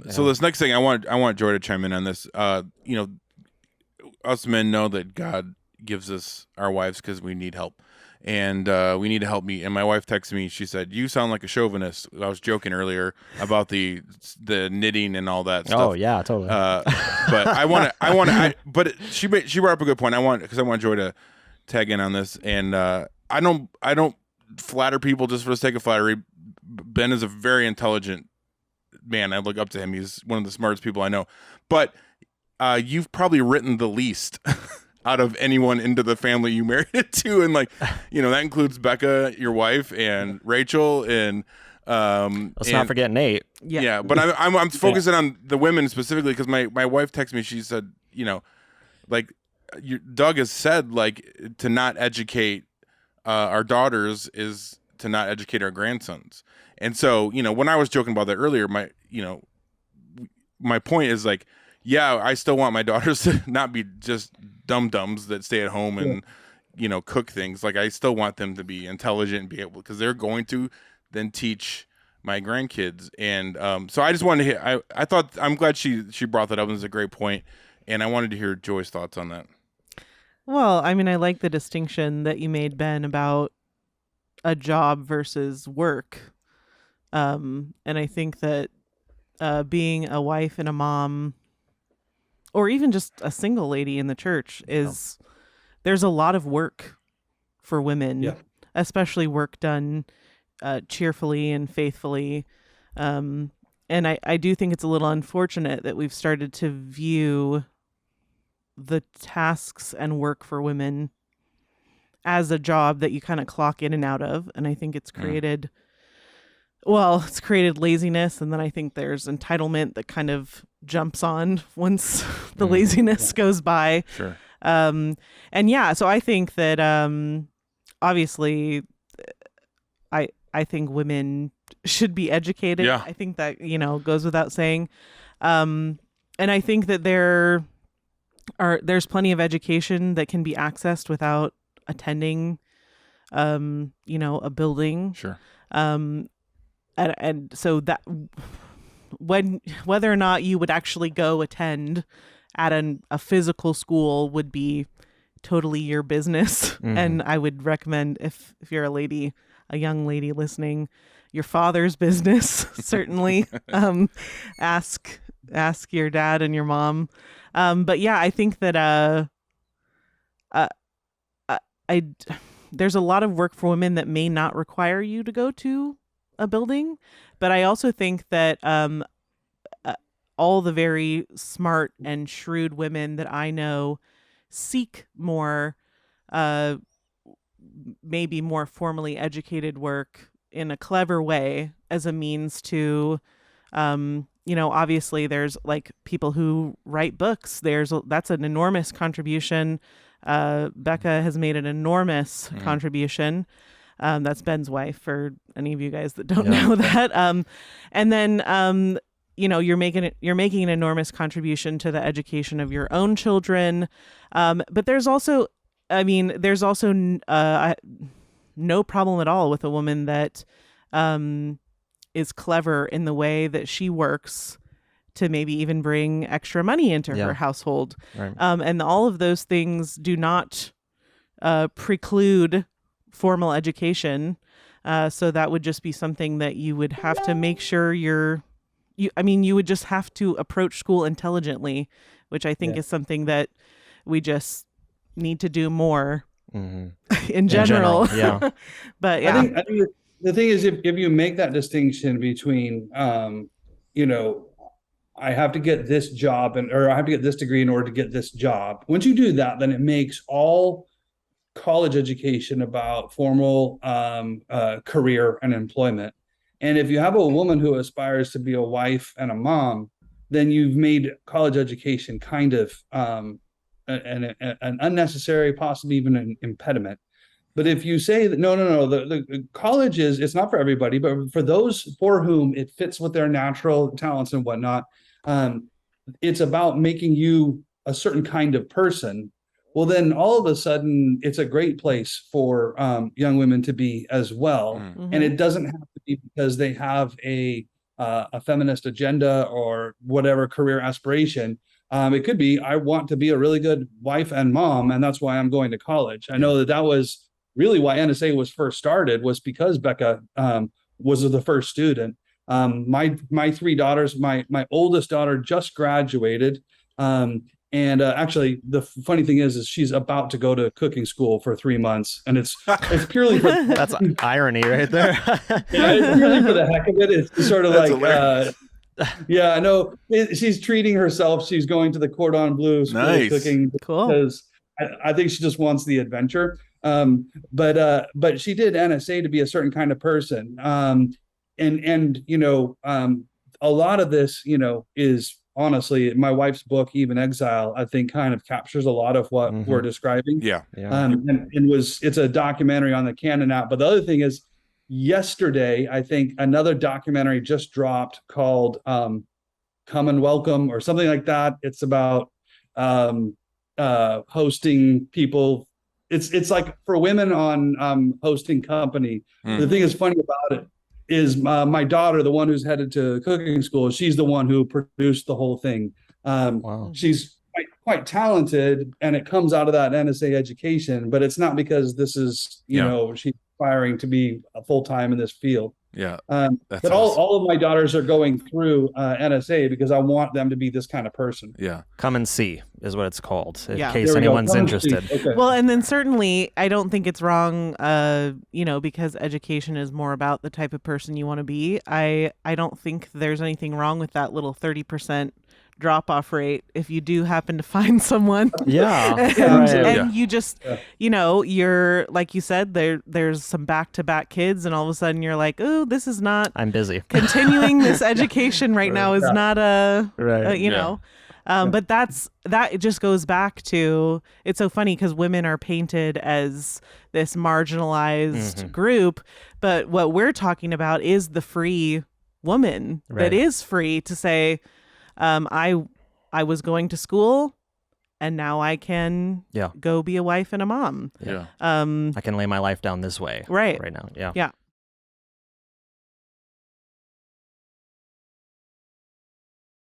So this next thing, I want Joy to chime in on this. Us men know that God gives us our wives because we need help, and we need to help me. And my wife texted me. She said, "You sound like a chauvinist." I was joking earlier about the knitting and all that stuff. Oh yeah, totally. But but she brought up a good point. I want Joy to tag in on this, and I don't flatter people just for the sake of flattery. Ben is a very intelligent man. I look up to him. He's one of the smartest people I know. But you've probably written the least out of anyone into the family you married into, and that includes Becca, your wife, and Rachel, and let's not forget Nate. Yeah, but I'm focusing on the women specifically because my wife texted me. She said, Doug has said to not educate our daughters is to not educate our grandsons. And so, when I was joking about that earlier, my point is I still want my daughters to not be just dum-dums that stay at home and, cook things. I still want them to be intelligent and be able, because they're going to then teach my grandkids. And so I just wanted to hear, I'm glad she brought that up. It was a great point. And I wanted to hear Joy's thoughts on that. Well, I like the distinction that you made, Ben, about a job versus work. And I think that being a wife and a mom, or even just a single lady in the church, there's a lot of work for women, especially work done cheerfully and faithfully. And I do think it's a little unfortunate that we've started to view the tasks and work for women as a job that you kind of clock in and out of. And I think it's created, it's created laziness. And then I think there's entitlement that kind of jumps on once the laziness goes by. Sure. So I think that, obviously I think women should be educated. Yeah. I think that, goes without saying. And I think that there's plenty of education that can be accessed without attending, a building. Sure. And so that whether or not you would actually go attend at a physical school would be totally your business. Mm-hmm. And I would recommend if you're a young lady listening, your father's business, certainly. Ask your dad and your mom. But yeah, I think that there's a lot of work for women that may not require you to go to a building, but I also think that all the very smart and shrewd women that I know seek more, maybe more formally educated work in a clever way as a means to, obviously there's people who write books. That's an enormous contribution. Becca has made an enormous contribution. That's Ben's wife, for any of you guys that don't know that. And then, you're making an enormous contribution to the education of your own children. But there's also no problem at all with a woman that is clever in the way that she works to maybe even bring extra money into her household. Right. And all of those things do not preclude formal education. So that would just be something that you would have to make sure you would just have to approach school intelligently, which I think is something that we just need to do more in general. Yeah. But yeah. I think the thing is, if you make that distinction between, I have to get this job or I have to get this degree in order to get this job. Once you do that, then it makes all college education about formal career and employment. And if you have a woman who aspires to be a wife and a mom, then you've made college education kind of an unnecessary, possibly even an impediment. But if you say that, no, the college it's not for everybody, but for those for whom it fits with their natural talents and whatnot, it's about making you a certain kind of person. Well, then all of a sudden, it's a great place for young women to be as well. Mm-hmm. And it doesn't have to be because they have a a feminist agenda or whatever career aspiration. It could be, I want to be a really good wife and mom, and that's why I'm going to college. I know that was really why NSA was first started, was because Becca was the first student. My three daughters, my oldest daughter just graduated. And actually, the funny thing is she's about to go to cooking school for 3 months, and it's purely for that's irony right there. yeah, it's purely for the heck of it. It's sort of like, yeah, I know she's treating herself. She's going to the Cordon Bleu school of cooking because I think she just wants the adventure. But she did NSA to be a certain kind of person, and you know, a lot of this, you know, is. Honestly, my wife's book, Even Exile, I think kind of captures a lot of what we're describing. Yeah. And it's a documentary on the Canon app. But the other thing is, yesterday, I think another documentary just dropped called Come and Welcome or something like that. It's about hosting people. It's like for women on hosting company. The thing is funny about it is my daughter, the one who's headed to cooking school, she's the one who produced the whole thing. Wow. She's quite talented, and it comes out of that NSA education, but it's not because this is, you know, she's aspiring to be full-time in this field. Yeah. But all of my daughters are going through NSA because I want them to be this kind of person. Yeah. Come and see is what it's called, in Yeah. case anyone's interested. Okay. Well, and then certainly I don't think it's wrong, you know, because education is more about the type of person you want to be. I don't think there's anything wrong with that little 30% drop-off rate if you do happen to find someone. Yeah. and you just, you know, you're, like you said, there's some back-to-back kids, and all of a sudden you're like, oh, this is not... I'm busy. Continuing this education right now is not you know... But it just goes back to, it's so funny because women are painted as this marginalized group, but what we're talking about is the free woman that is free to say, I was going to school and now I can go be a wife and a mom. Yeah. I can lay my life down this way right now. Yeah.